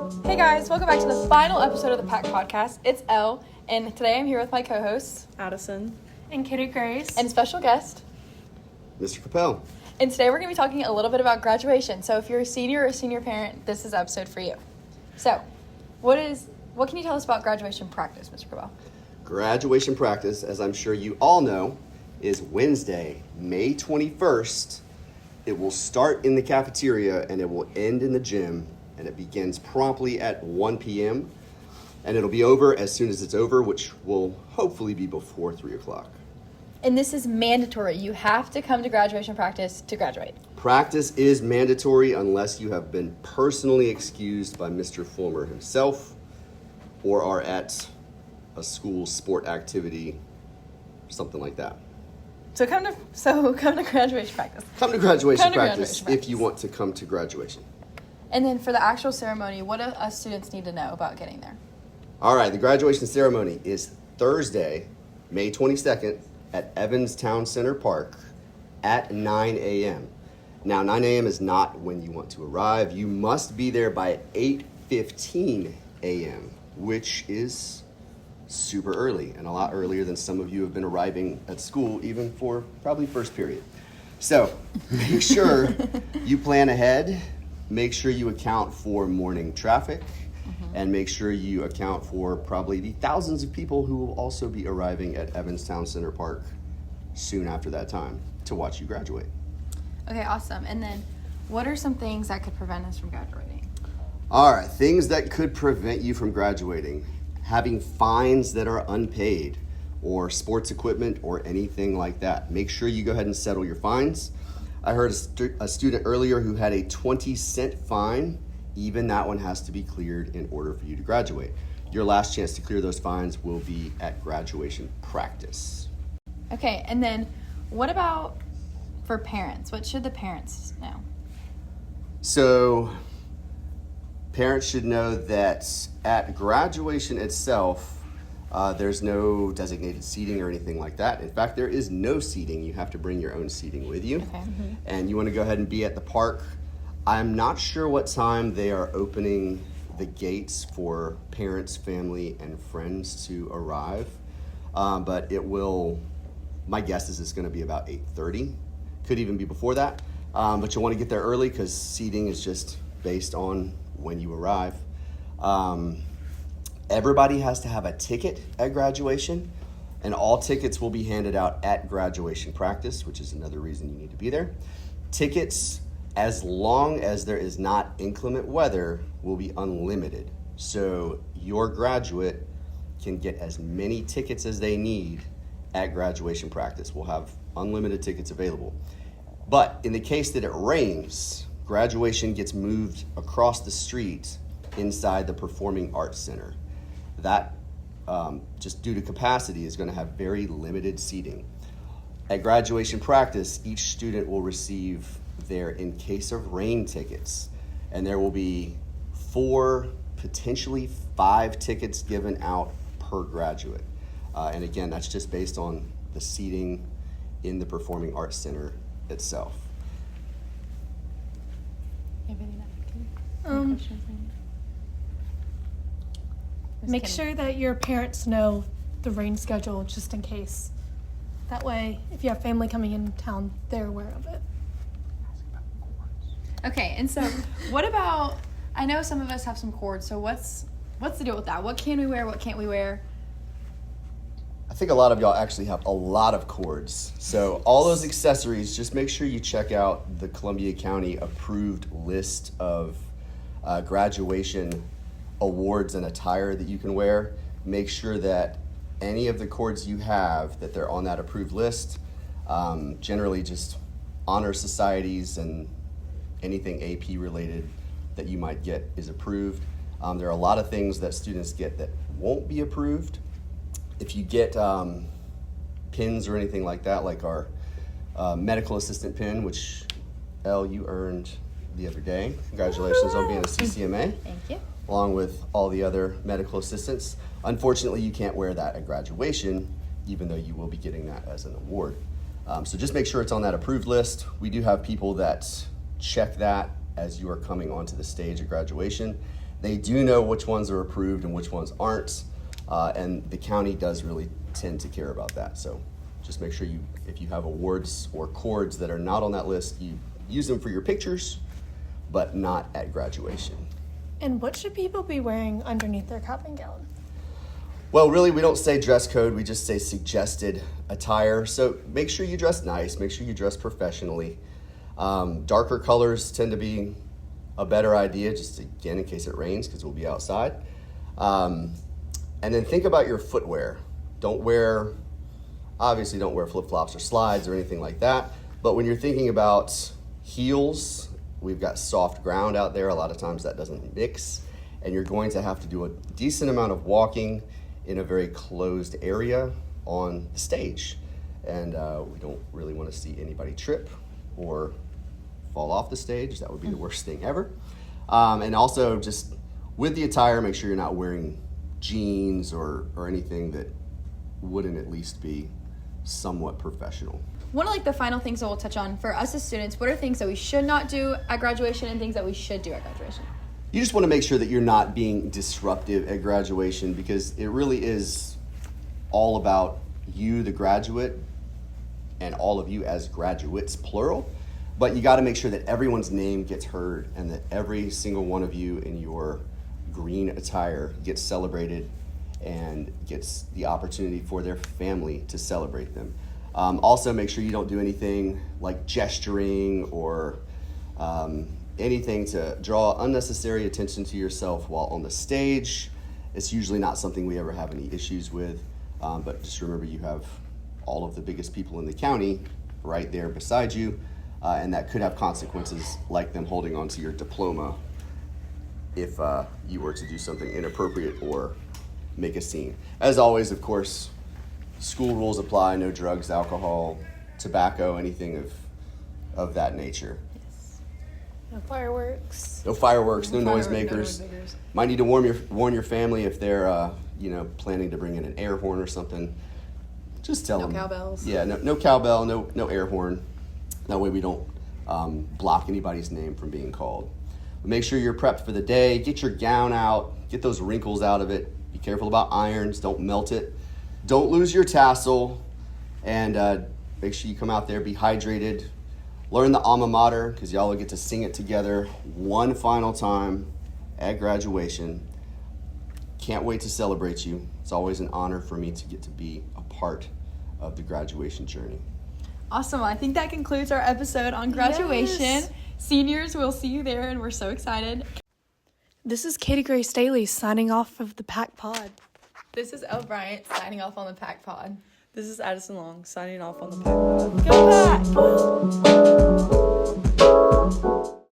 Hey guys, welcome back to the final episode of the Pack Podcast. It's Elle, and today I'm here with my co-hosts, Addison and Kitty Grace, and special guest, Mr. Capell. And today we're going to be talking a little bit about graduation. So if you're a senior or a senior parent, this is the episode for you. So, what can you tell us about graduation practice, Mr. Capell? Graduation practice, as I'm sure you all know, is Wednesday, May 21st. It will start in the cafeteria and it will end in the gym, and it begins promptly at 1 p.m. and it'll be over as soon as it's over, which will hopefully be before 3 o'clock. And this is mandatory. You have to come to graduation practice to graduate. Practice is mandatory unless you have been personally excused by Mr. Fulmer himself or are at a school sport activity, something like that. So come to graduation practice. Come to graduation practice if you want to come to graduation. And then for the actual ceremony, what do us students need to know about getting there? All right, the graduation ceremony is Thursday, May 22nd at Evans Town Center Park at 9 a.m. Now, 9 a.m. is not when you want to arrive. You must be there by 8:15 a.m., which is super early and a lot earlier than some of you have been arriving at school, even for probably first period. So make sure you plan ahead. Make sure you account for morning traffic, and make sure you account for probably the thousands of people who will also be arriving at Evans Town Center Park soon after that time to watch you graduate. Okay, awesome. And then what are some things that could prevent us from graduating? All right, things that could prevent you from graduating. Having fines that are unpaid, or sports equipment, or anything like that. Make sure you go ahead and settle your fines. I heard a student earlier who had a 20-cent fine. Even that one has to be cleared in order for you to graduate. Your last chance to clear those fines will be at graduation practice. Okay, and then what about for parents? What should the parents know? So, parents should know that at graduation itself, there's no designated seating or anything like that. In fact, there is no seating. You have to bring your own seating with you. Okay. And you want to go ahead and be at the park. I'm not sure what time they are opening the gates for parents, family, and friends to arrive. But it will, my guess is it's going to be about 8:30. Could even be before that. But you'll want to get there early because seating is just based on when you arrive. Everybody has to have a ticket at graduation, and all tickets will be handed out at graduation practice, which is another reason you need to be there. Tickets, as long as there is not inclement weather, will be unlimited. So your graduate can get as many tickets as they need at graduation practice. We'll have unlimited tickets available. But in the case that it rains, graduation gets moved across the street inside the Performing Arts Center. That, just due to capacity, is going to have very limited seating. At graduation practice, each student will receive their in case of rain tickets, and there will be 4, potentially 5 tickets given out per graduate. And again, that's just based on the seating in the Performing Arts Center itself. You have any questions? make sure that your parents know the rain schedule just in case. That way, if you have family coming in town, they're aware of it. Okay, and so what about, I know some of us have some cords, so what's the deal with that? What can we wear, what can't we wear? I think a lot of y'all actually have a lot of cords. So all those accessories, just make sure you check out the Columbia County approved list of graduation awards and attire that you can wear. Make sure that any of the cords you have, that they're on that approved list. Generally just honor societies and anything AP related that you might get is approved. There are a lot of things that students get that won't be approved. If you get pins or anything like that, like our medical assistant pin, which Elle, you earned the other day. Congratulations on being a CCMA. Thank you. Along with all the other medical assistants. Unfortunately, you can't wear that at graduation, even though you will be getting that as an award. So just make sure it's on that approved list. We do have people that check that as you are coming onto the stage at graduation. They do know which ones are approved and which ones aren't, and the county does really tend to care about that. So just make sure if you have awards or cords that are not on that list, you use them for your pictures, but not at graduation. And what should people be wearing underneath their cap and gown? Well, really, we don't say dress code, we just say suggested attire. So make sure you dress nice, make sure you dress professionally. Darker colors tend to be a better idea, just again, in case it rains, because we'll be outside. And then think about your footwear. Obviously don't wear flip-flops or slides or anything like that. But when you're thinking about heels, we've got soft ground out there. A lot of times that doesn't mix. And you're going to have to do a decent amount of walking in a very closed area on the stage. And we don't really want to see anybody trip or fall off the stage. That would be the worst thing ever. And also just with the attire, make sure you're not wearing jeans or anything that wouldn't at least be somewhat professional. One of the final things that we'll touch on for us as students, what are things that we should not do at graduation and things that we should do at graduation? You just want to make sure that you're not being disruptive at graduation, because it really is all about you, the graduate, and all of you as graduates, plural. But you got to make sure that everyone's name gets heard and that every single one of you in your green attire gets celebrated and gets the opportunity for their family to celebrate them. Also, make sure you don't do anything like gesturing or anything to draw unnecessary attention to yourself while on the stage. It's usually not something we ever have any issues with, but just remember you have all of the biggest people in the county right there beside you, and that could have consequences like them holding onto your diploma if you were to do something inappropriate or make a scene. As always, of course, school rules apply: no drugs, alcohol, tobacco, anything of that nature. No fireworks. No fireworks, no noisemakers. Might need to warn your family if they're planning to bring in an air horn or something. Just tell them. No cowbells. Yeah, no cowbell, no air horn. That way we don't block anybody's name from being called. But make sure you're prepped for the day. Get your gown out. Get those wrinkles out of it. Be careful about irons. Don't melt it. Don't lose your tassel. And make sure you come out there, be hydrated. Learn the alma mater, because y'all will get to sing it together one final time at graduation. Can't wait to celebrate you. It's always an honor for me to get to be a part of the graduation journey. Awesome. I think that concludes our episode on graduation. Yes. Seniors, we'll see you there, and we're so excited. This is Katie Grace Staley signing off of the Pack Pod. This is Elle Bryant signing off on the Pack Pod. This is Addison Long signing off on the Pack Pod. Go Pack!